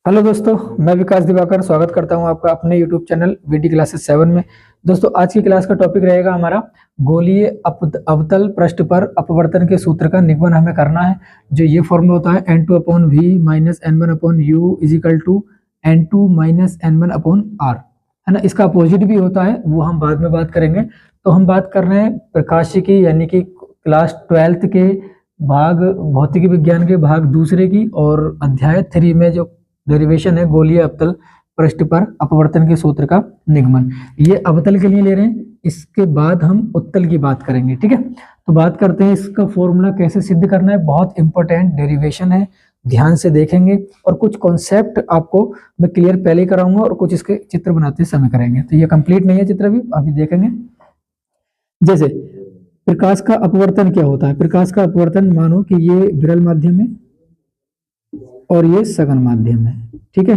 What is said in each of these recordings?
Hello दोस्तों, मैं विकास दिवाकर स्वागत करता हूं आपका अपने यूट्यूब चैनल वीडी क्लासेस 7 में। दोस्तों, आज की क्लास का टॉपिक रहेगा हमारा गोलीय अवतल पृष्ठ पर अपवर्तन के सूत्र का निगमन हमें करना है। जो ये फॉर्मूला होता है n2/v minus n1/u is equal to n2 minus n1/r, है ना। इसका अपोजिट भी होता है, वो हम बाद में बात करेंगे। तो हम बात कर रहे हैं प्रकाशिकी यानी कि क्लास 12th के भाग भौतिक विज्ञान के भाग दूसरे की, और अध्याय 3 में जो डेरिवेशन है गोलीय अवतल पृष्ठ पर अपवर्तन के सूत्र का निगमन। ये अवतल के लिए ले रहे हैं, इसके बाद हम उत्तल की बात करेंगे। ठीक है, तो बात करते हैं इसका फॉर्मूला कैसे सिद्ध करना है। बहुत इंपॉर्टेंट डेरिवेशन है, ध्यान से देखेंगे और कुछ कॉन्सेप्ट आपको मैं क्लियर पहले ही कराऊंगा और कुछ इसके चित्र बनाते समय करेंगे। तो ये कंप्लीट नहीं है चित्र, अभी देखेंगे। जैसे प्रकाश का अपवर्तन क्या होता है। प्रकाश का अपवर्तन मानो कि ये विरल माध्यम है और ये सघन माध्यम है। ठीक है,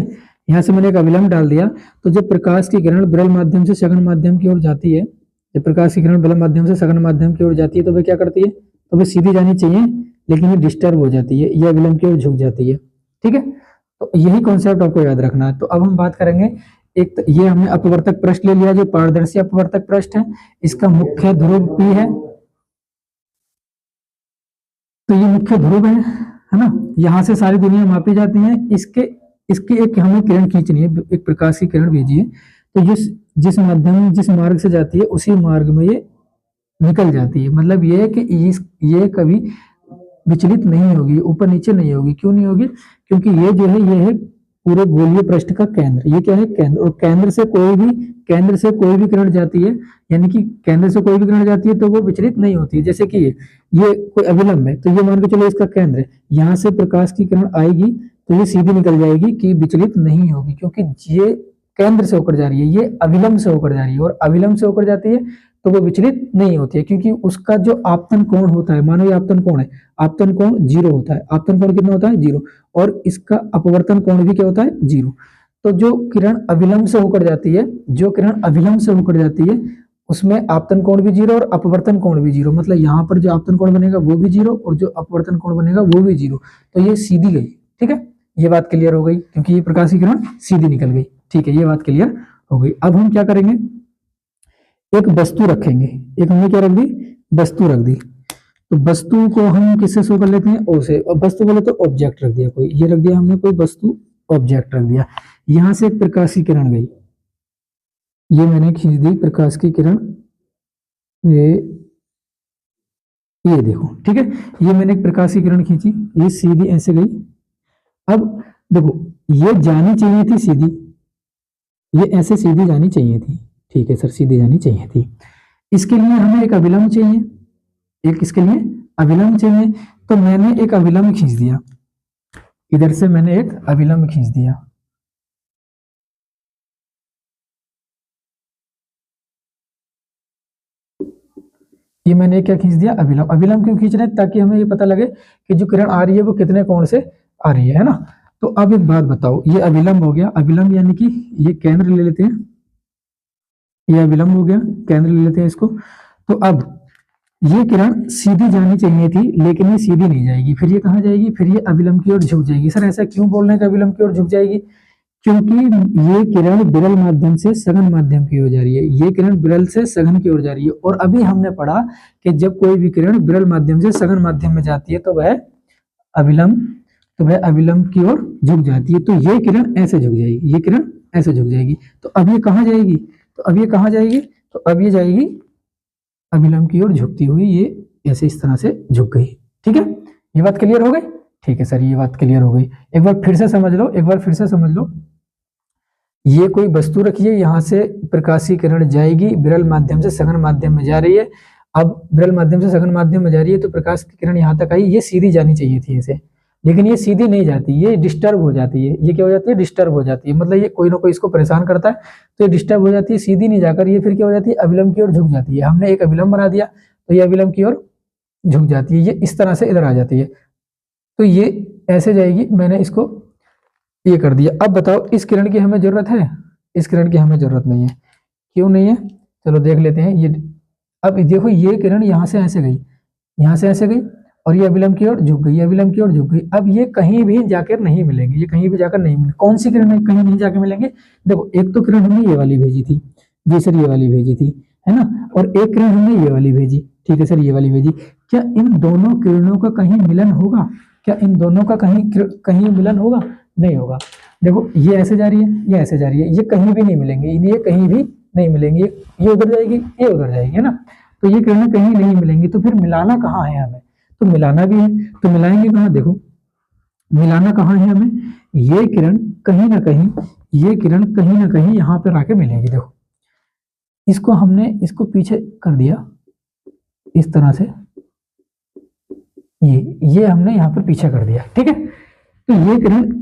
यहाँ से मैंने एक अविलंब डाल दिया। तो जब प्रकाश की किरण विरल माध्यम से सघन माध्यम की ओर जाती है, जब प्रकाश की किरण विरल माध्यम से सघन माध्यम की ओर जाती है तो वह क्या करती है, तो वह सीधी जानी चाहिए, लेकिन ये डिस्टर्ब हो जाती है, यह अविलंब की ओर झुक जाती है। ठीक है, तो यही कॉन्सेप्ट आपको याद रखना है। तो अब हम बात करेंगे, एक ये हमने अपवर्तक पृष्ठ ले लिया, जो पारदर्शी अपवर्तक पृष्ठ है। इसका मुख्य ध्रुव P है, तो ये मुख्य ध्रुव है ना। यहाँ से सारी दुनिया मापी जाती है। इसके एक हमें किरण खींचनी है, एक प्रकाश की किरण भेजी है। तो जिस माध्यम जिस मार्ग से जाती है उसी मार्ग में ये निकल जाती है। मतलब ये है कि ये कभी विचलित नहीं होगी, ऊपर नीचे नहीं होगी। क्यों नहीं होगी? क्योंकि ये जो है ये है पूरे गोलीय पृष्ठ का केंद्र। ये क्या है? केंद्र। और केंद्र से कोई भी किरण जाती है, यानी कि केंद्र से कोई भी किरण जाती है तो वो विचलित नहीं होती है। जैसे कि ये कोई अविलंब है, तो ये मान के चलो इसका केंद्र है, यहाँ से प्रकाश की किरण आएगी तो ये सीधी निकल जाएगी कि विचलित नहीं होगी, क्योंकि ये केंद्र से होकर जा रही है, ये अविलंब से होकर जा रही है। और अविलंब से होकर जाती है तो वो विचलित नहीं होती है, क्योंकि उसका जो आपतन कोण होता है, मानो ये आपतन कोण है, आपतन कोण 0 होता है। आपतन कोण कितना होता है? 0। और इसका अपवर्तन कोण भी क्या होता है? 0। तो जो किरण अविलंब से होकर जाती है उसमें आपतन कोण भी 0 और अपवर्तन कोण भी 0। मतलब यहाँ पर जो आपतन कोण बनेगा वो भी 0 और जो अपवर्तन कोण बनेगा वो भी 0। तो ये सीधी गई। ठीक है, ये बात क्लियर हो गई, क्योंकि ये प्रकाश की किरण सीधी निकल गई। ठीक है, ये बात क्लियर हो गई। अब हम क्या करेंगे, एक वस्तु रखेंगे। एक हमने क्या रख दी? वस्तु रख दी। तो वस्तु को हम किससे शो कर लेते हैं? ओ से। और वस्तु बोले तो ऑब्जेक्ट रख दिया, कोई ये रख दिया हमने, कोई वस्तु ऑब्जेक्ट रख दिया। यहां से एक प्रकाश की किरण गई, ये मैंने खींच दी प्रकाश की किरण, ये देखो। ठीक है, ये मैंने एक प्रकाश की किरण खींची, ये सीधी ऐसे गई। अब देखो, ये जानी चाहिए थी सीधी, ये ऐसे सीधी जानी चाहिए थी। ठीक है सर, सीधी जानी चाहिए थी। इसके लिए हमें एक अविलंब चाहिए, इसके लिए अविलंब चाहिए। तो मैंने एक अविलंब खींच दिया, इधर से मैंने एक अविलंब खींच दिया। ये मैंने क्या खींच दिया? अविलंब। अविलंब क्यों खींच रहे हैं? ताकि हमें ये पता लगे कि जो किरण आ रही है वो कितने कोण से आ रही है ना। तो अब एक बात बताओ, ये अविलंब हो गया। अविलंब यानी कि ये केंद्र ले लेते हैं, ये अविलंब हो गया, केंद्र ले लेते हैं इसको। तो अब ये किरण सीधी जानी चाहिए थी, लेकिन ये सीधी नहीं जाएगी। फिर ये कहाँ जाएगी? फिर ये अविलंब की ओर झुक जाएगी। सर ऐसा क्यों बोल रहे हैं कि अविलंब की ओर झुक जाएगी? क्योंकि ये किरण विरल माध्यम से सघन माध्यम की ओर जा रही है। ये किरण विरल से सघन की ओर जा रही है। और अभी हमने पढ़ा कि जब कोई भी किरण विरल माध्यम से सघन माध्यम में जाती है तो वह अविलंब की ओर झुक जाती है। तो ये किरण ऐसे झुक जाएगी, ये किरण ऐसे झुक जाएगी। तो अब ये कहाँ जाएगी? तो अब ये जाएगी अविलंब की ओर झुकती हुई, ये ऐसे इस तरह से झुक गई। ठीक है, ये बात क्लियर हो गई? ठीक है सर, ये बात क्लियर हो गई। एक बार फिर से समझ लो, ये कोई वस्तु रखिए, यहाँ से प्रकाशीय किरण जाएगी, विरल माध्यम से सघन माध्यम में जा रही है। अब विरल माध्यम से सघन माध्यम में जा रही है तो प्रकाश की किरण यहाँ तक आई, ये सीधी जानी चाहिए थी ऐसे, लेकिन ये सीधी नहीं जाती, ये डिस्टर्ब हो जाती है। ये क्या हो जाती है? डिस्टर्ब हो जाती है। मतलब ये कोई ना कोई इसको परेशान करता है, तो ये डिस्टर्ब हो जाती है, सीधी नहीं जाकर ये फिर क्या हो जाती है? अविलंब की ओर झुक जाती है। हमने एक अविलंब बना दिया तो ये अविलंब की ओर झुक जाती है, ये इस तरह से इधर आ जाती है। तो ये ऐसे जाएगी, मैंने इसको ये कर दिया। अब बताओ, इस किरण की हमें जरूरत है? इस किरण की हमें जरूरत नहीं है। क्यों नहीं है? चलो देख लेते हैं। ये अब देखो, ये किरण यहाँ से ऐसे गई, यहाँ से ऐसे गई, और ये अभिलंब की ओर झुक गई, अभिलंब की ओर झुक गई। अब ये कहीं भी जाकर नहीं मिलेंगे, ये कहीं भी जाकर नहीं मिलेंगे। कौन सी किरण कहीं नहीं जाकर मिलेंगे? देखो एक तो किरण हमने ये वाली भेजी थी जी सर, ये वाली भेजी थी, है ना, और एक किरण हमने ये वाली भेजी, ठीक है सर, ये वाली भेजी। क्या इन दोनों किरणों का कहीं मिलन होगा? क्या इन दोनों का कहीं मिलन होगा? नहीं होगा। देखो ये ऐसे जा रही है, ये ऐसे जा रही है, ये कहीं भी नहीं मिलेंगे, ये कहीं भी नहीं मिलेंगे, ये उधर जाएगी, ये उधर जाएगी, है ना, तो ये किरणें कहीं नहीं मिलेंगी। तो फिर मिलाना कहाँ है हमें? तो मिलाना भी है, तो मिलाएंगे कहाँ? देखो मिलाना कहाँ है हमें? ये किरण कहीं ना कहीं, ये किरण कहीं ना कहीं यहाँ पर आके मिलेगी। देखो इसको हमने इसको पीछे कर दिया इस तरह से, ये हमने यहाँ पर पीछे कर दिया, ठीक है। तो ये किरण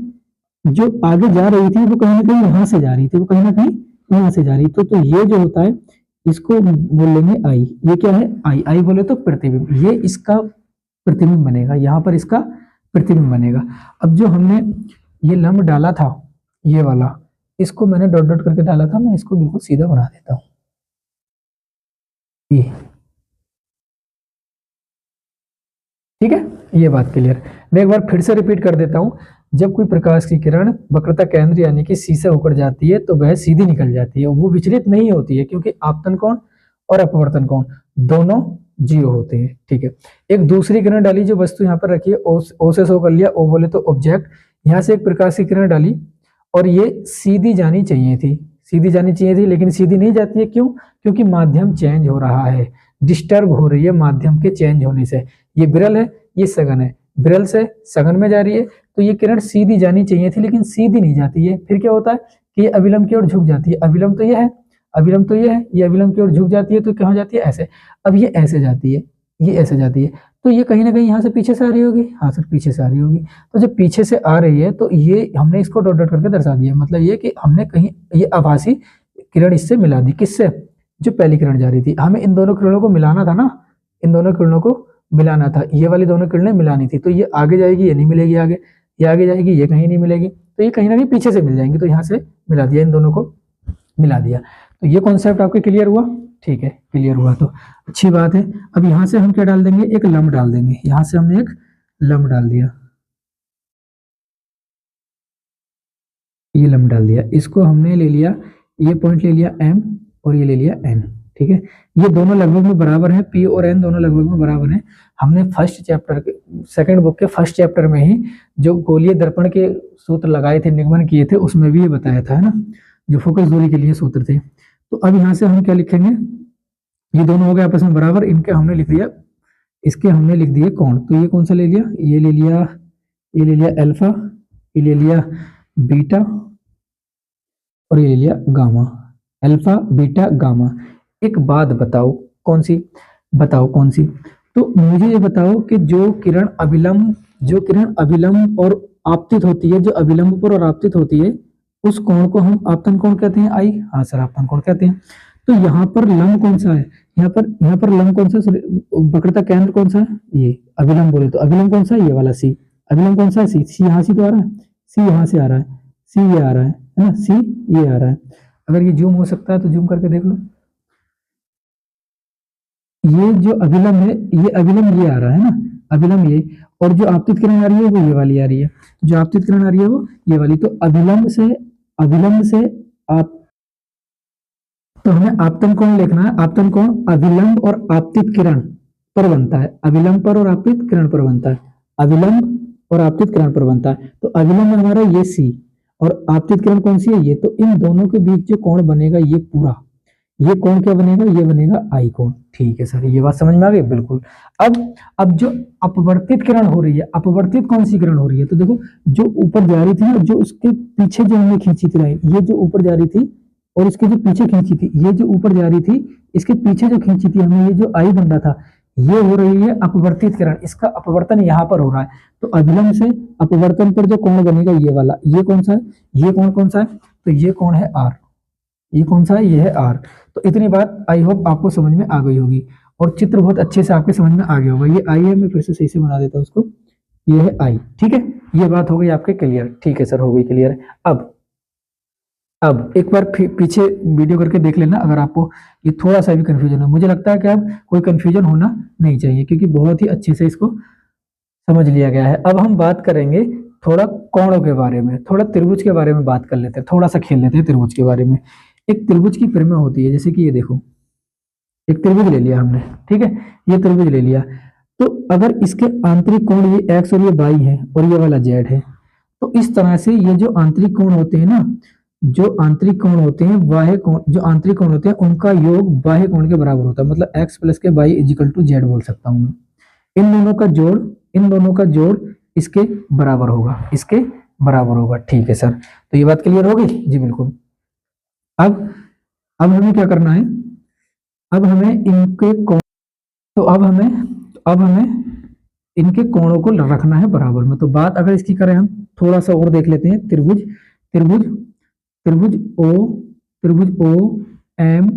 जो आगे जा रही थी वो कहीं ना कहीं यहाँ से जा रही थी, वो कहीं ना कहीं यहाँ से जा रही थी। तो ये जो होता है इसको बोल लेंगे आई। ये क्या है? आई। आई बोले तो प्रतिबिंब, ये इसका प्रतिबिंब बनेगा, यहाँ पर इसका प्रतिबिंब बनेगा। अब जो हमने ये लंब डाला था, ये वाला, इसको मैंने डॉट डॉट करके डाला था, मैं इसको बिल्कुल सीधा बना देता हूँ। ये ठीक है, ये बात क्लियर। मैं एक बार फिर से रिपीट कर देता हूं। जब कोई प्रकाश की किरण वक्रता केंद्र यानी कि सी से होकर जाती है तो वह सीधी निकल जाती है, वो विचलित नहीं होती है, क्योंकि आपतन कोण और अपवर्तन कोण दोनों 0 होते हैं, ठीक है। एक दूसरी किरण डाली, जो वस्तु यहाँ पर रखी है, ओ से शो कर लिया, ओ बोले तो ऑब्जेक्ट। यहाँ से एक प्रकाश की किरण डाली और ये सीधी जानी चाहिए थी, सीधी जानी चाहिए थी, लेकिन सीधी नहीं जाती है। क्यों? क्योंकि माध्यम चेंज हो रहा है, डिस्टर्ब हो रही है माध्यम के चेंज होने से। ये विरल है, ये सघन है, विरल से सघन में जा रही है, तो ये किरण सीधी जानी चाहिए थी, लेकिन सीधी नहीं जाती है। फिर क्या होता है कि ये अविलंब की ओर झुक जाती है। अविलंब तो ये है, अविलंब तो ये है, ये अविलंब की ओर झुक जाती है, तो क्या हो जाती है? ऐसे। अब ये ऐसे जाती है, ये ऐसे जाती है, तो ये कहीं ना कहीं यहाँ से पीछे से आ रही होगी। हाँ सर, पीछे से आ रही होगी। तो जब पीछे से आ रही है तो ये हमने इसको डॉट डॉट करके दर्शा दिया, मतलब ये कि हमने कहीं ये आभासी किरण इससे मिला दी। किससे? जो पहली किरण जा रही थी। हमें इन दोनों किरणों को मिलाना था ना, इन दोनों किरणों को मिलाना था, ये वाली दोनों किरणें मिलानी थी। तो ये आगे जाएगी, ये नहीं मिलेगी आगे, ये आगे जाएगी, ये कहीं नहीं मिलेगी, तो ये कहीं ना कहीं पीछे से मिल जाएंगी। तो यहाँ से मिला दिया, इन दोनों को मिला दिया। तो ये कॉन्सेप्ट आपके क्लियर हुआ? ठीक है, क्लियर हुआ तो अच्छी बात है। अब यहाँ से हम क्या डाल देंगे? एक लंब डाल देंगे। यहाँ से हमने एक लंब डाल दिया, ये लंब डाल दिया। इसको हमने ले लिया, ये पॉइंट ले लिया M और ये ले लिया N, ठीक है। ये दोनों लगभग में बराबर है, P और N दोनों लगभग में बराबर है। हमने फर्स्ट चैप्टर के, सेकंड बुक के फर्स्ट चैप्टर में ही जो गोलीय दर्पण के सूत्र लगाए थे, निगमन किए थे, उसमें भी ये बताया था, है ना, जो फोकस दूरी के लिए सूत्र थे। तो अब यहाँ से हम क्या लिखेंगे? ये दोनों हो गए आपस में बराबर, इनके हमने लिख दिया, इसके हमने लिख दिए कोण। तो ये कौन सा ले लिया? ये ले लिया, ये ले लिया अल्फा, ये ले लिया बीटा और ये ले लिया गामा। Alpha, beta, gamma. एक बात बताओ, कौन सी? बताओ कौन सी? तो मुझे ये बताओ कि जो किरण अभिलंब और आपतित होती है, जो अभिलंब पर और आपतित होती है, उस कोण को हम आपतन कोण कहते हैं, आई। हाँ सर, आपतन कोण कहते हैं। तो यहाँ पर लंब कौन सा है? यहाँ पर लंब कौन सा? वक्रता केंद्र कौन सा है? ये अभिलंब बोले तो अभिलंब कौन सा है? ये वाला सी। अभिलंब कौन सा है? सी। सी यहाँ से तो आ रहा है, सी यहाँ से आ रहा है, सी ये आ रहा है ना, सी ये आ रहा है। अगर ये जूम हो सकता है तो जूम करके देख लो। ये जो अभिलंब है, ये अभिलंब ये आ रहा है ना, अभिलंब ये, और जो आपतित किरण आ रही है वो ये वाली आ रही है, जो आपतित किरण आ रही है वो ये वाली। तो अभिलंब से आप, तो हमें आपतन कोण लिखना है। आपतन कोण अभिलंब और आपतित किरण पर बनता है, अभिलंब पर और आपतित किरण पर बनता है, अभिलंब और आपतित किरण पर बनता है। तो अभिलंब हमारा ये सी और आपतित किरण कौन सी है? ये। तो इन दोनों के बीच जो कोण बनेगा, ये पूरा, ये कोण क्या बनेगा? ये बनेगा आई कोण। ठीक है सर, ये बात समझ में आ गई? बिल्कुल। अब जो अपवर्तित किरण हो रही है, अपवर्तित कौन सी किरण हो रही है? तो देखो, जो ऊपर जा रही थी ना, जो उसके पीछे जो हमने खींची थी लाइन, ये जो ऊपर जा रही थी और इसके जो पीछे खींची थी, ये जो ऊपर जा रही थी, इसके पीछे जो खींची थी हमने, ये जो आई बन रहा था, ये हो रही है अपवर्तित किरण। इसका अपवर्तन यहाँ पर हो रहा है। तो अभिलंब से अपवर्तन पर जो कोण बनेगा, ये वाला, ये कौन सा है? ये कोण कौन सा है? तो ये कोण है आर। ये कौन सा है? ये है आर। तो इतनी बात आई होप आपको समझ में आ गई होगी और चित्र बहुत अच्छे से आपके समझ में आ गया होगा। ये आई है, मैं फिर से सही से बना देता हूँ उसको, ये है आई। ठीक है, ये बात हो गई आपके क्लियर? ठीक है सर, हो गई क्लियर। अब एक बार पीछे वीडियो करके देख लेना अगर आपको ये थोड़ा सा भी कंफ्यूजन हो। मुझे लगता है कि अब कोई कंफ्यूजन होना नहीं चाहिए, क्योंकि बहुत ही अच्छे से इसको समझ लिया गया है। अब हम बात करेंगे थोड़ा कोणों के बारे में, थोड़ा त्रिभुज के बारे में बात कर लेते हैं, थोड़ा सा खेल लेते हैं त्रिभुज के बारे में। एक त्रिभुज की परिमा होती है, जैसे कि ये देखो, एक त्रिभुज ले लिया हमने, ठीक है, ये त्रिभुज ले लिया। तो अगर इसके आंतरिक कोण ये एक्स और ये वाई है और ये वाला जेड है, तो इस तरह से ये जो आंतरिक कोण होते हैं ना, जो आंतरिक कोण होते हैं, बाह्य कोण, जो आंतरिक कोण होते हैं उनका योग बाह्य कोण के बराबर होता है, मतलब एक्स प्लस के वाई इजिकल टू जेड बोल सकता हूँ मैं। इन दोनों का जोड़, इन दोनों का जोड़ इसके बराबर होगा, इसके बराबर होगा। ठीक है सर, तो ये बात क्लियर होगी जी, बिल्कुल। अब हमें क्या करना है, अब हमें इनके कोण, तो अब हमें इनके कोणों को रखना है बराबर में। तो बात अगर इसकी करें, हम थोड़ा सा और देख लेते हैं। त्रिभुज त्रिभुज त्रिभुज ओ, त्रिभुज ओ एम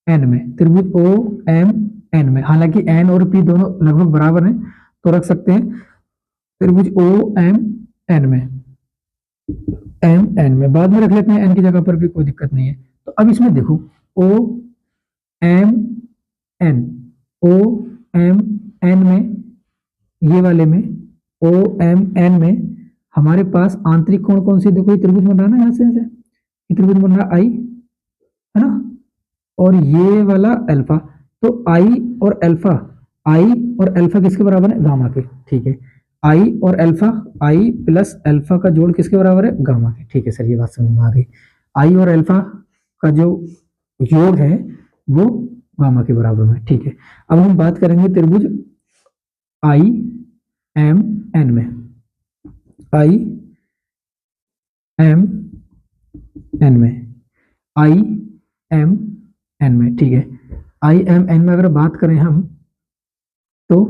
एन में, त्रिभुज ओ एम एन में, हालांकि एन और पी दोनों लगभग बराबर हैं तो रख सकते हैं त्रिभुज ओ एम एन में, एम एन में, बाद में रख लेते हैं एन की जगह पर भी, कोई दिक्कत नहीं है। तो अब इसमें देखो O M N, O M N में, ये वाले में ओ एम एन में हमारे पास आंतरिक कोण कौन सी, देखो ये त्रिभुज बन रहा है ना, यहाँ से ये त्रिभुज बन रहा आई है ना, और ये वाला अल्फा। तो आई और अल्फा, आई और अल्फा किसके बराबर है, गामा के। ठीक है, आई और अल्फा, आई प्लस अल्फा का जोड़ किसके बराबर है, गामा के। ठीक है सर, ये बात समझ में आ गई। आई और अल्फा का जो योग है वो गामा के बराबर में। ठीक है, अब हम बात करेंगे त्रिभुज आई एम एन में, आई एम एन में, आई एम एन में। ठीक है, आई एम एन में अगर बात करें हम, तो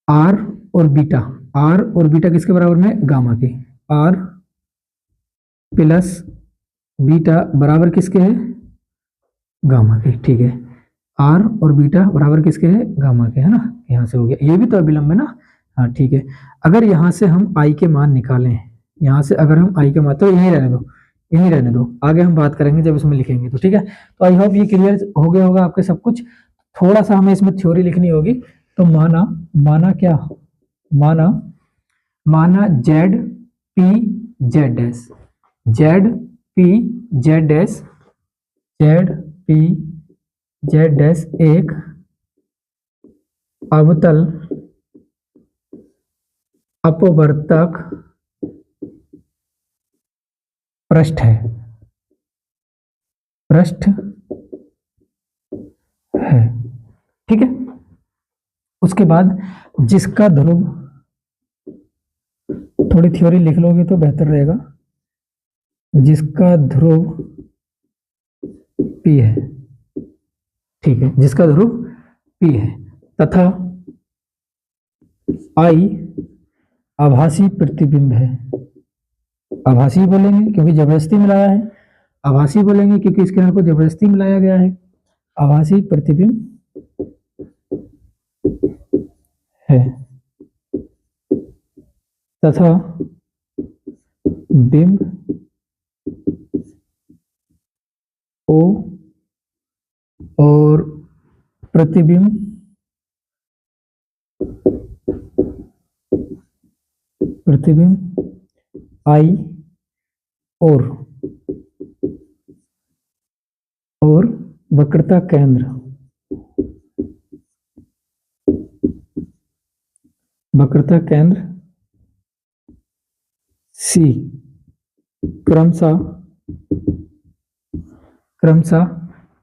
आर और बीटा, आर और बीटा किसके बराबर में, गामा के। आर प्लस बीटा बराबर किसके है, गामा के। ठीक है, आर और बीटा बराबर किसके है, गामा के, है ना। यहाँ से हो गया, ये भी तो अभिलंब है ना। हाँ ठीक है, अगर यहाँ से हम आई के मान निकालें, यहाँ से अगर हम आई के मान, तो यहीं रहने दो, यहीं रहने दो, आगे हम बात करेंगे जब इसमें लिखेंगे तो। ठीक है, तो आई होप ये क्लियर हो गया होगा आपके सब कुछ। थोड़ा सा हमें इसमें थ्योरी लिखनी होगी। तो माना क्या, माना Z P Z dash, Z P Z dash, Z P Z dash एक अवतल अपवर्तक पृष्ठ है, पृष्ठ है। ठीक है, उसके बाद जिसका ध्रुव, थोड़ी थ्योरी लिख लोगे तो बेहतर रहेगा, जिसका ध्रुव P है। ठीक है, जिसका ध्रुव P है, तथा I आभासी प्रतिबिंब है। आभासी बोलेंगे क्योंकि जबरदस्ती मिलाया है, आभासी बोलेंगे क्योंकि इस किरण को जबरदस्ती मिलाया गया है। आभासी प्रतिबिंब है तथा बिंब O और प्रतिबिंब I और वक्रता केंद्र, वक्रता केंद्र C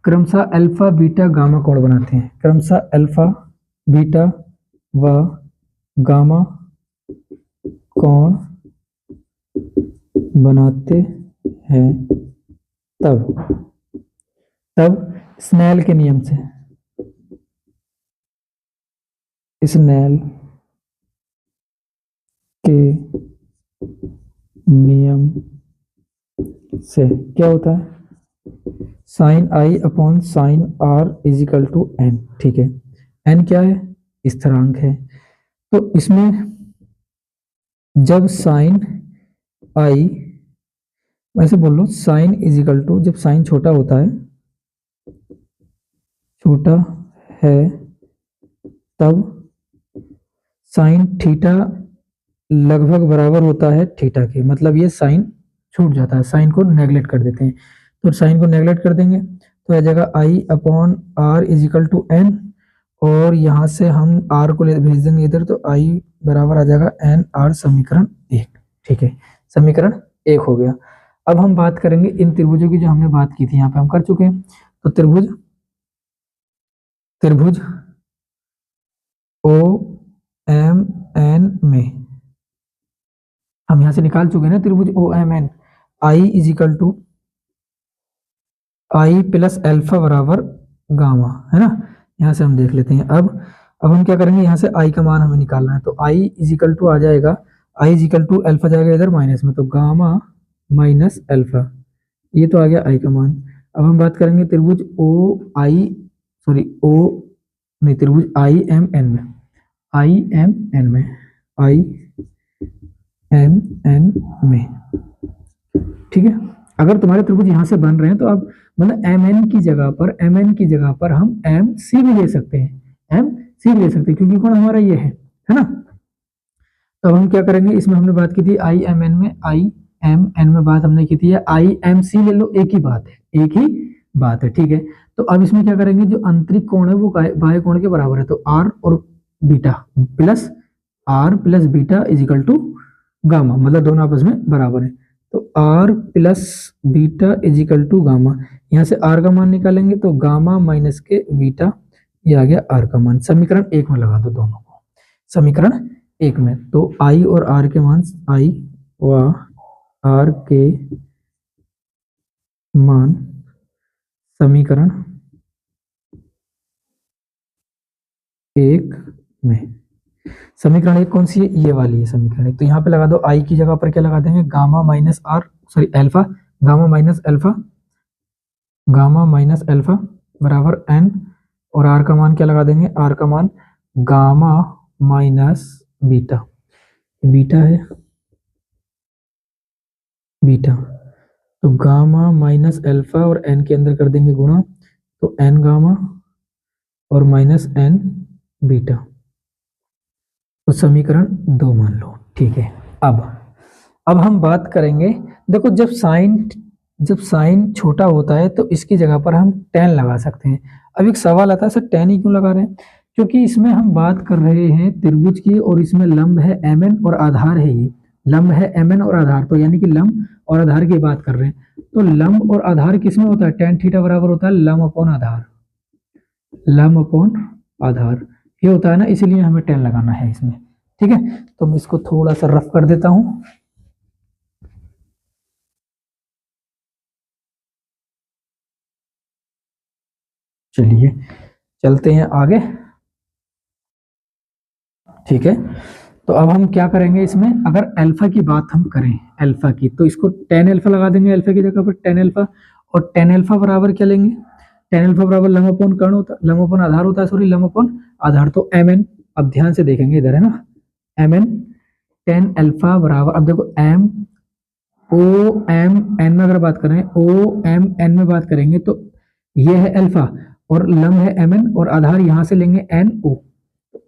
क्रमशः अल्फा बीटा गामा कोण बनाते हैं, क्रमशः अल्फा बीटा व गामा कोण बनाते हैं। तब स्नेल के नियम से, स्नेल के नियम से क्या होता है, sine i upon sine r is equal to n. ठीक है, एन क्या है, स्थिरांक है। तो इसमें जब साइन आई, वैसे बोल लो साइन इजिकल टू, जब साइन छोटा होता है, छोटा है, तब साइन थीटा लगभग बराबर होता है थीटा के, मतलब ये साइन छूट जाता है, साइन को नेगलेक्ट कर देते हैं। तो साइन को नेगलेक्ट कर देंगे तो आ जाएगा I upon R is equal to N, और यहाँ से हम आर को भेज देंगे इधर, तो आई बराबर आ जाएगा एन आर, समीकरण 1। ठीक है, समीकरण 1 हो गया। अब हम बात करेंगे इन त्रिभुजों की जो हमने बात की थी, यहाँ पे हम कर चुके हैं। तो त्रिभुज ओ एम एन में हम यहाँ से निकाल चुके हैं ना, त्रिभुज O M N, i is equal to i plus alpha बराबर गामा, है ना। यहाँ से हम देख लेते हैं। अब हम क्या करेंगे, यहाँ से आई का मान हमें निकालना है, तो आई इज इक्वल टू आ जाएगा, आई इज इक्वल टू एल्फा जाएगा इधर माइनस में, तो गामा माइनस एल्फा, ये तो आ गया आई का मान। अब हम बात करेंगे त्रिभुज त्रिभुज आई एम एन में, आई एम एन में, ठीक है। अगर तुम्हारे त्रिभुज यहाँ से बन रहे हैं तो अब मतलब एम एन की जगह पर हम एम सी भी ले सकते हैं, क्योंकि कौन हमारा ये है ना। तो अब हम क्या करेंगे, इसमें हमने बात की थी आई एम एन में बात हमने की थी, आई एम सी ले लो, एक ही बात है, ठीक है। तो अब इसमें क्या करेंगे, जो आंतरिक कोण है वो बाह्य कोण के बराबर है, तो आर और beta plus beta is equal to gamma, मतलब दोनों आपस में बराबर है। तो r plus beta is equal to gamma, यहाँ से आर का मान निकालेंगे तो गामा माइनस के बीटा, ये आ गया आर का मान। समीकरण 1 में लगा दो दोनों को, समीकरण 1 में। तो आई और आर के मान, आई व आर के मान समीकरण 1 में। समीकरण 1 कौन सी है, ये वाली है समीकरण 1। तो यहाँ पे लगा दो, आई की जगह पर क्या लगा देंगे, gamma minus r, sorry alpha, gamma minus alpha बराबर एन, और आर का मान क्या लगा देंगे, आर का मान गामा माइनस बीटा है, बीटा। तो गामा माइनस एल्फा और एन के अंदर कर देंगे गुणा, तो एन गामा और माइनस एन बीटा, तो समीकरण 2 मान लो, ठीक है। अब हम बात करेंगे, देखो जब साइन छोटा होता है तो इसकी जगह पर हम tan लगा सकते हैं। अब एक सवाल आता है, सर tan ही क्यों लगा रहे हैं, क्योंकि इसमें हम बात कर रहे हैं त्रिभुज की, और इसमें लंब है mn और आधार है, ये लंब है mn और आधार, तो यानी कि लंब और आधार की बात कर रहे हैं। तो लंब और आधार किसमें होता है, tan थीटा बराबर होता है लंब अपॉन आधार, ये होता है ना, इसीलिए हमें tan लगाना है इसमें, ठीक है। तो मैं इसको थोड़ा सा रफ कर देता हूं। चलिए चलते हैं आगे, ठीक है। तो अब हम क्या करेंगे, इसमें अगर अल्फा की बात हम करें, अल्फा की, तो इसको tan अल्फा लगा देंगे, अल्फा की जगह पर tan अल्फा, और tan अल्फा बराबर क्या लेंगे, tan अल्फा बराबर लंब अपॉन कर्ण होता है, लंब अपॉन आधार होता है, सॉरी लंब अपॉन आधार, तो mn। अब ध्यान से देखेंगे, इधर है ना mn, tan अल्फा बराबर, अब देखो m ओ एम एन में अगर बात करें, ओ एम एन में बात करेंगे, तो ये है अल्फा और लंब है एम एन, और आधार यहां से लेंगे एन ओ,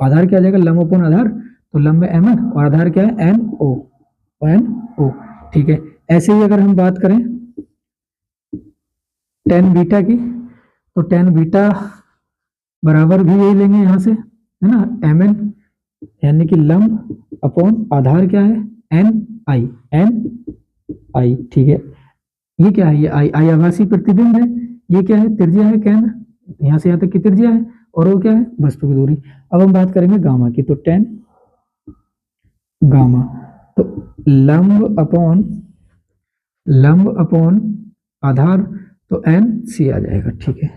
आधार क्या आ जाएगा, लंब अपॉन आधार, तो लंब है एम एन और आधार क्या है एन ओ, ठीक है। ऐसे ही अगर हम बात करें tan बीटा की, तो tan बीटा बराबर भी यही लेंगे यहाँ से, है ना, एम एन, यानी कि लंब अपॉन आधार क्या है एन आई, ठीक है। ये क्या है, ये आई आभासी प्रतिबिंब है, ये क्या है, त्रिज्या है केंद्र, यहाँ से यहाँ तक की त्रिज्या है, और वो क्या है, वस्तु की दूरी। अब हम बात करेंगे गामा की, तो tan गामा, तो लंब अपॉन आधार, तो एन सी आ जाएगा, ठीक है।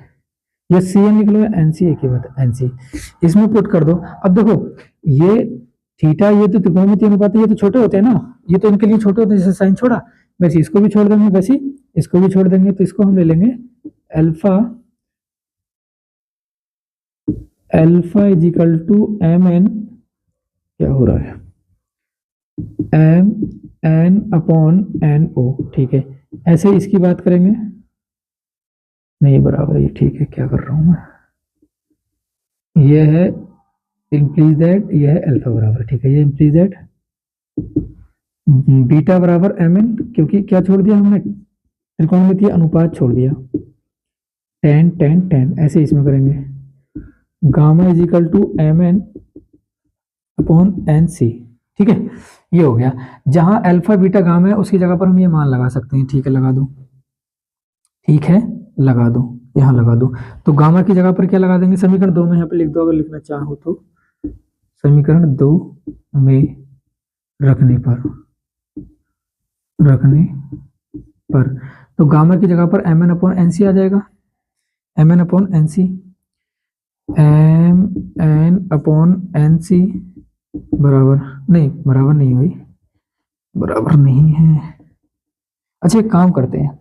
ये सी एन निकलो, एन सी एक ही बात है, एन सी इसमें पुट कर दो। अब देखो ये थीटा, ये तो त्रिकोणमितीय अनुपात, ये तो छोटे होते हैं ना, ये तो इनके लिए छोटे होते हैं, जैसे साइन छोड़ा, वैसे इसको भी छोड़ देंगे, वैसे इसको भी छोड़ देंगे, तो इसको हम ले लेंगे alpha is equal to m n, क्या हो रहा है, m N upon n o, ठीक है। ऐसे इसकी बात करेंगे, नहीं बराबर, ये ठीक है, क्या कर रहा हूं मैं, ये है इम्प्लीज दैट ये है अल्फा बराबर, ठीक है, ये इम्प्लीज दैट बीटा बराबर एम एन, क्योंकि क्या छोड़ दिया हमने, त्रिकोणमितीय अनुपात छोड़ दिया, टेन टेन टेन, ऐसे इसमें करेंगे, gamma is equal to m N upon N c, ठीक है, ये हो गया। जहां अल्फा बीटा गामा है उसकी जगह पर हम ये मान लगा सकते हैं, ठीक है, लगा दो, ठीक है, लगा दो, यहाँ लगा दो। तो गामा की जगह पर क्या लगा देंगे, समीकरण 2 में यहाँ पे लिख दो, अगर लिखना चाहो तो, समीकरण 2 में रखने पर तो गामा की जगह पर M N upon N C आ जाएगा, M N upon N C, M N upon N C बराबर नहीं, बराबर नहीं हुई, बराबर नहीं है। अच्छा एक काम करते हैं,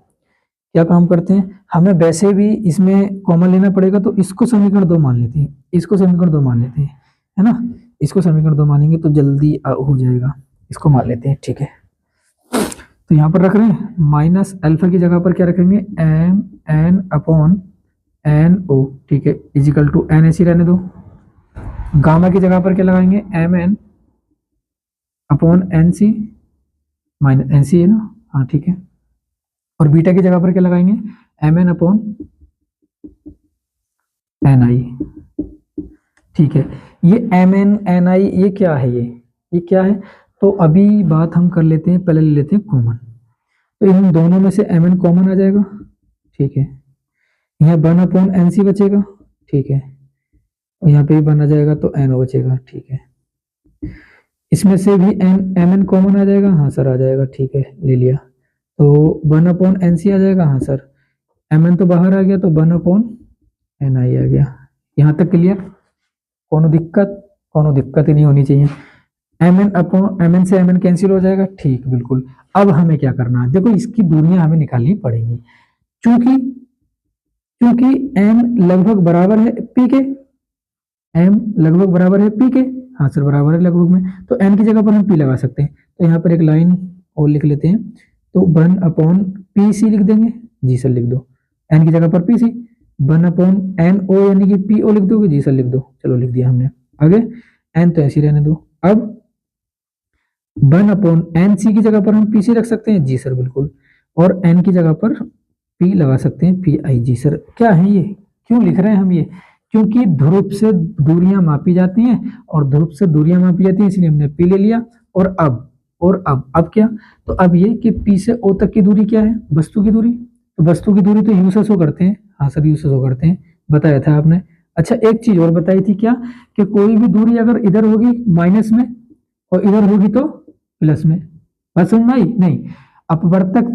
क्या काम करते हैं, हमें वैसे भी इसमें कॉमन लेना पड़ेगा, तो इसको समीकरण 2 मान लेते हैं, इसको समीकरण 2 मान लेते हैं, है ना, इसको समीकरण 2 मानेंगे तो जल्दी हो जाएगा, इसको मान लेते हैं, ठीक है। तो यहाँ पर रख रहे हैं माइनस अल्फा की जगह पर क्या रखेंगे, m N upon n o, ठीक है, इजिकल टू एन ऐसी रहने दो। गामा की जगह पर क्या लगाएंगे, m N upon N c, minus n c है ना, हाँ ठीक है, और बीटा की जगह पर क्या लगाएंगे, एम एन अपॉन एन आई, ठीक है। ये एम एन एन आई ये क्या है, ये क्या है, तो अभी बात हम कर लेते हैं, पहले ले लेते हैं कॉमन, तो इन दोनों में से एम एन कॉमन आ जाएगा, ठीक है, यहाँ वन अपॉन एन सी बचेगा, ठीक है, और यहाँ पे भी वन आ जाएगा तो एन ओ बचेगा, ठीक है, इसमें से भी एन एम एन कॉमन आ जाएगा, हाँ सर आ जाएगा, ठीक है, ले लिया, तो वन अपॉन एन सी आ जाएगा, हाँ सर, एम एन तो बाहर आ गया तो वन अपॉन एन आई आ गया, यहाँ तक क्लियर, कोनो दिक्कत ही नहीं होनी चाहिए। M N upon m n से एम एन कैंसिल हो जाएगा, ठीक, बिल्कुल। अब हमें क्या करना है, देखो इसकी दूरियां हमें निकालनी पड़ेंगी, क्योंकि क्योंकि एम लगभग बराबर है पी के, एम लगभग बराबर है पी के, हाँ सर बराबर है लगभग में, तो एन की जगह पर हम पी लगा सकते हैं, तो यहाँ पर एक लाइन और लिख लेते हैं, तो वन अपॉन पी सी लिख देंगे, जी सर लिख दो, एन की जगह पर p c, one upon n o यानी कि पी ओ लिख दोगे, जी सर लिख दो, चलो लिख दिया हमने, आगे एन तो ऐसे रहने दो। अब वन अपॉन एन सी की जगह पर हम पी सी रख सकते हैं, जी सर बिल्कुल, और एन की जगह पर पी लगा सकते हैं, पी आई, जी सर। क्या है ये, क्यों लिख रहे हैं हम ये, क्योंकि ध्रुव से दूरियां मापी जाती हैं, और ध्रुव से दूरियां मापी जाती हैं, इसलिए हमने पी ले लिया। और अब क्या, तो अब ये कि पी से ओ तक की दूरी क्या है, वस्तु की दूरी, तो वस्तु की दूरी तो यू से शो करते हैं, हाँ सर यू से शो करते हैं, बताया था आपने। अच्छा एक चीज और बताई थी, क्या कि कोई भी दूरी अगर इधर होगी माइनस में और इधर होगी तो प्लस में, बात समझ में आई नहीं, अपवर्तक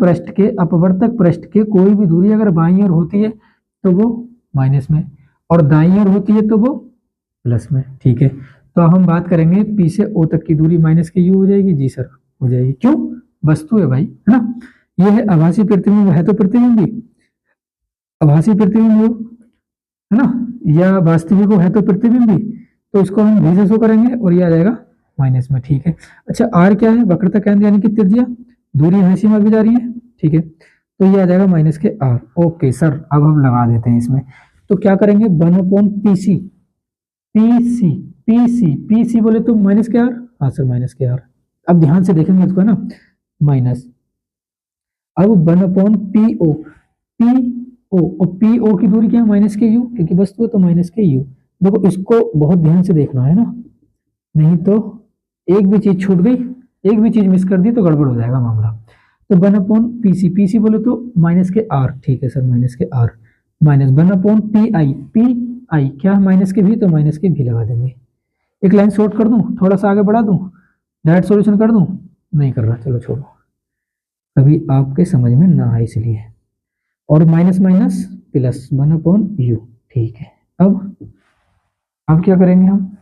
पृष्ठ के कोई भी दूरी अगर बाईं ओर होती है तो वो माइनस में, और दाईं ओर होती है तो वो प्लस में, ठीक है। तो अब हम बात करेंगे पी से ओ तक की दूरी माइनस के यू हो जाएगी, जी सर हो जाएगी, क्यों, वस्तु है भाई, है ना, ये है आभासी प्रतिबिंब, है तो प्रतिबिंब भी, आभासी प्रतिबिंब हो, है ना, या वास्तविक है तो प्रतिबिंब भी, तो इसको हम भी से शो करेंगे और ये आ जाएगा माइनस में, ठीक है। अच्छा आर क्या है, वक्रता केंद्र यानी कि त्रिज्या, दूरी हमें सीमा भी जा रही है, ठीक है, तो ये आ जाएगा minus k are, okay sir. अब हम लगा देते हैं इसमें, तो क्या करेंगे, one upon p c, p c बोले तो माइनस के आर, हाँ सर माइनस के आर, अब ध्यान से देखेंगे इसको, है ना, माइनस, अब वन अपॉन पी ओ, और पी ओ की दूरी क्या है, माइनस के यू, क्योंकि वस्तु है तो माइनस के यू। देखो इसको बहुत ध्यान से देखना है ना, नहीं तो एक भी चीज छूट गई, एक भी चीज मिस कर दी तो गड़बड़ हो जाएगा मामला। तो वन अपॉन पी सी बोले तो माइनस के आर, ठीक है sir minus k r, minus one upon p i क्या है, माइनस के भी, तो माइनस के भी लगा देंगे। एक लाइन शॉर्ट कर दूं, थोड़ा सा आगे बढ़ा दूं, डायरेक्ट सॉल्यूशन कर दूं, नहीं कर रहा, चलो छोड़ो, कभी आपके समझ में ना आए इसलिए, और minus minus plus one upon you, ठीक है। अब क्या करेंगे हम,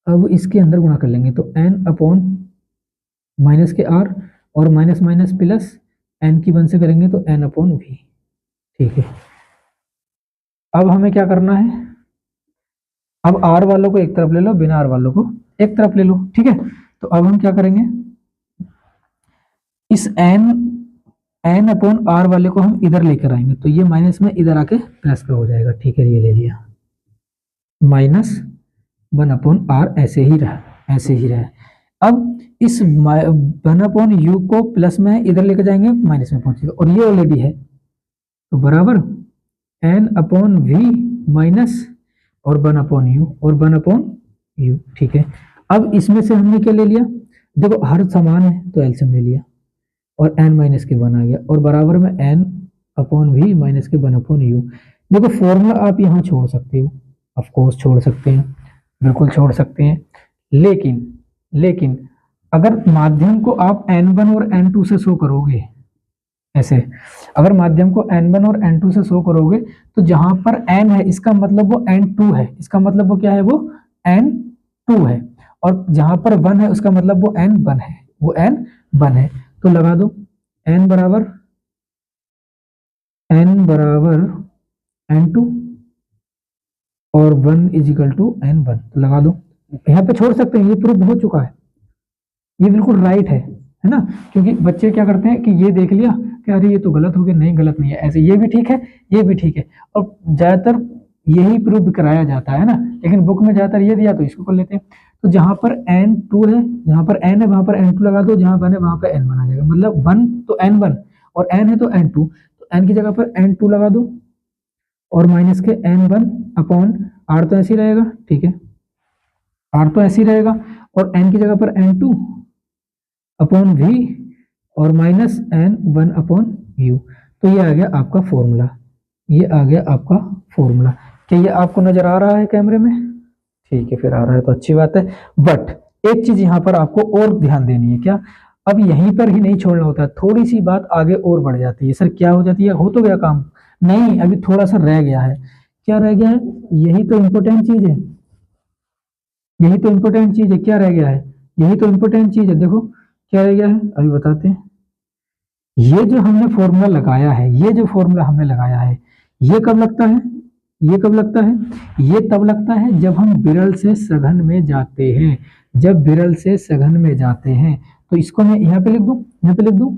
अब इसके अंदर गुणा कर लेंगे, तो n अपॉन माइनस के r और माइनस माइनस प्लस n की 1 से करेंगे तो n अपॉन v, ठीक है। अब हमें क्या करना है, अब r वालों को एक तरफ ले लो, बिना r वालों को एक तरफ ले लो, ठीक है। तो अब हम क्या करेंगे, इस n अपॉन r वाले को हम इधर लेकर आएंगे, तो ये माइनस में इधर आके प्लस का हो जाएगा, ठीक है, ये ले लिया, माइनस 1/r ऐसे ही रहा। अब इस 1/u को प्लस में इधर लेकर जाएंगे माइनस में पहुंचेगा, और ये ऑलरेडी है, तो बराबर n/v माइनस और 1/u और 1/u। ठीक है, अब इसमें से हमने क्या ले लिया, देखो हर समान है तो एलसीएम ले लिया और n माइनस के 1 आ गया, और बराबर में n/v माइनस के 1/u। देखो फॉर्मूला आप यहाँ छोड़ सकते हो, ऑफ कोर्स छोड़ सकते हैं, बिल्कुल छोड़ सकते हैं, लेकिन अगर माध्यम को आप n1 और n2 से शो करोगे, ऐसे अगर माध्यम को n1 और n2 से शो करोगे तो जहां पर n है इसका मतलब वो n2 है, इसका मतलब वो क्या है, वो n2 है, और जहां पर 1 है उसका मतलब वो n1 है, वो n1 है। तो लगा दो n बराबर n2 और 1 = n1, तो लगा दो। यहाँ पे छोड़ सकते हैं, ये प्रूफ हो चुका है, ये बिल्कुल राइट है ना, क्योंकि बच्चे क्या करते हैं कि ये देख लिया कि अरे ये तो गलत हो गया, नहीं गलत नहीं है, ऐसे ये भी ठीक है, ये भी ठीक है, और ज्यादातर यही प्रूफ कराया जाता है ना, लेकिन बुक में ज्यादातर ये दिया तो इसको कर लेते हैं। तो जहां पर n2 है, जहां पर n है वहां पर n2 लगा दो, जहां 1 है वहां पर n1 आ जाएगा, मतलब 1 तो n1 और n है तो n2, तो n की जगह पर n2 लगा दो और माइनस के n1/r तो ऐसे ही रहेगा, ठीक है, r तो ऐसे ही रहेगा, और n की जगह पर n2/v और माइनस n1/u। तो ये आ गया आपका फॉर्मूला, ये आ गया आपका फॉर्मूला। क्या ये आपको नजर आ रहा है कैमरे में? ठीक है, फिर आ रहा है तो अच्छी बात है, बट एक चीज यहाँ पर आपको और ध्यान देनी है, क्या, अब यहीं पर ही नहीं छोड़ना होता, थोड़ी सी बात आगे और बढ़ जाती है। सर क्या हो जाती है, हो तो गया काम? नहीं, अभी थोड़ा सा रह गया है। क्या रह गया है? यही तो इम्पोर्टेंट चीज है, यही तो इम्पोर्टेंट चीज है। क्या रह गया है? यही तो इम्पोर्टेंट चीज है। देखो क्या रह गया है, अभी बताते हैं। ये जो हमने फॉर्मूला लगाया है, ये जो फॉर्मूला हमने लगाया है, ये कब लगता है? ये कब लगता है? ये तब लगता है जब हम विरल से सघन में जाते हैं। जब विरल से सघन में जाते हैं तो इसको मैं यहाँ पे लिख दूं, यहाँ पे लिख दूं,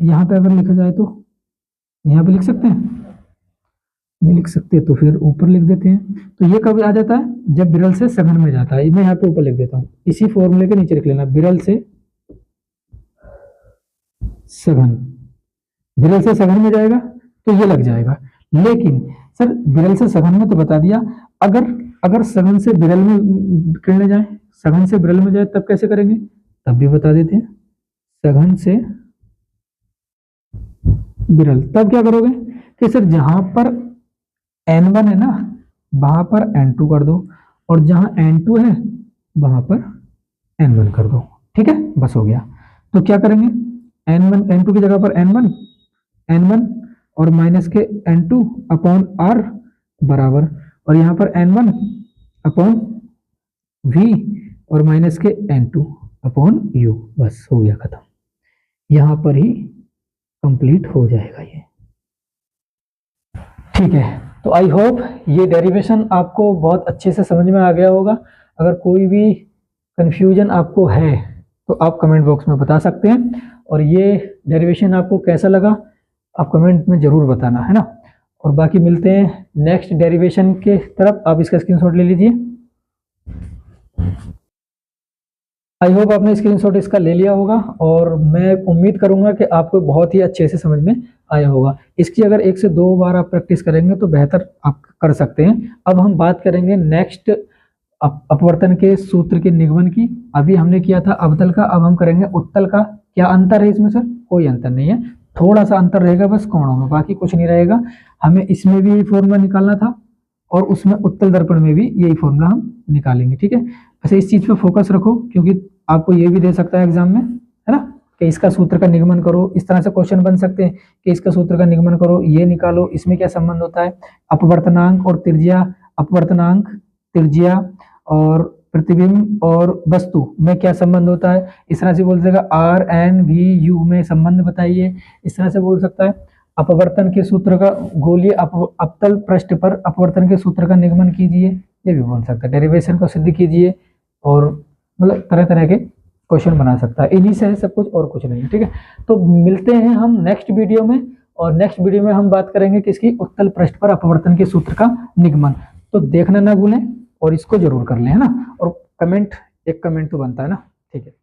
यहाँ पे अगर लिखा जाए तो यहाँ पे लिख सकते हैं, नहीं लिख सकते तो फिर ऊपर लिख देते हैं। तो ये कब आ जाता है? जब विरल से सघन में जाता है। मैं यहाँ पे ऊपर लिख देता हूँ, इसी फॉर्मूले के नीचे लिख लेना, विरल से सघन। विरल से सघन में जाएगा तो ये लग जाएगा। लेकिन सर विरल से सघन में तो बता दिया, अगर सघन से विरल में करने जाए, सघन से विरल में जाए तब कैसे करेंगे, तब भी बता देते हैं। सघन से विरल तब क्या करोगे कि सर जहां पर n1 है ना वहां पर n2 कर दो, और जहां n2 है वहां पर n1 कर दो। ठीक है, बस हो गया। तो क्या करेंगे, n2 की जगह पर n1 और माइनस के n2/r बराबर, और यहाँ पर n1/v और माइनस के n2/u। बस हो गया खत्म, यहाँ पर ही कंप्लीट हो जाएगा ये। ठीक है, तो आई होप ये डेरिवेशन आपको बहुत अच्छे से समझ में आ गया होगा। अगर कोई भी कंफ्यूजन आपको है तो आप कमेंट बॉक्स में बता सकते हैं, और ये डेरिवेशन आपको कैसा लगा आप कमेंट में जरूर बताना, है ना। और बाकी मिलते हैं नेक्स्ट डेरिवेशन के तरफ। आप इसका स्क्रीनशॉट ले लीजिए। आई होप आपने स्क्रीनशॉट इसका ले लिया होगा, और मैं उम्मीद करूंगा कि आपको बहुत ही अच्छे से समझ में आया होगा। इसकी अगर 1 से 2 बार आप प्रैक्टिस करेंगे तो बेहतर आप कर सकते हैं। अब हम बात करेंगे नेक्स्ट अपवर्तन के सूत्र के निगमन की। अभी हमने किया था अवतल का, अब हम करेंगे उत्तल का। क्या अंतर है इसमें? सर कोई अंतर नहीं है, थोड़ा सा अंतर रहेगा बस कोणों में, बाकी कुछ नहीं रहेगा। हमें इसमें भी यही फॉर्मूला निकालना था और उसमें उत्तल दर्पण में भी यही फॉर्मूला हम निकालेंगे। ठीक है, ऐसे इस चीज पे फोकस रखो, क्योंकि आपको ये भी दे सकता है एग्जाम में, है ना, कि इसका सूत्र का निगमन करो। इस तरह से क्वेश्चन बन सकते हैं कि इसका सूत्र का निगमन करो, ये निकालो, इसमें क्या संबंध होता है, अपवर्तनांक और त्रिज्या, अपवर्तनांक, त्रिज्या और प्रतिबिंब और वस्तु में क्या संबंध होता है। इस तरह से बोल सकेगा RNVU में संबंध बताइए। इस तरह से बोल सकता है अपवर्तन के सूत्र का, गोलीय अवतल पृष्ठ पर अपवर्तन के सूत्र का निगमन कीजिए, ये भी बोल सकता है। डेरिवेशन को सिद्ध कीजिए, और मतलब तरह तरह के क्वेश्चन बना सकता है। इन्हीं से है सब कुछ, और कुछ नहीं है। ठीक है, तो मिलते हैं हम नेक्स्ट वीडियो में, और नेक्स्ट वीडियो में हम बात करेंगे किसकी, उत्तल पृष्ठ पर अपवर्तन के सूत्र का निगमन। तो देखना ना भूलें और इसको जरूर कर लें, है ना। और कमेंट, एक कमेंट तो बनता है ना, ठीक है।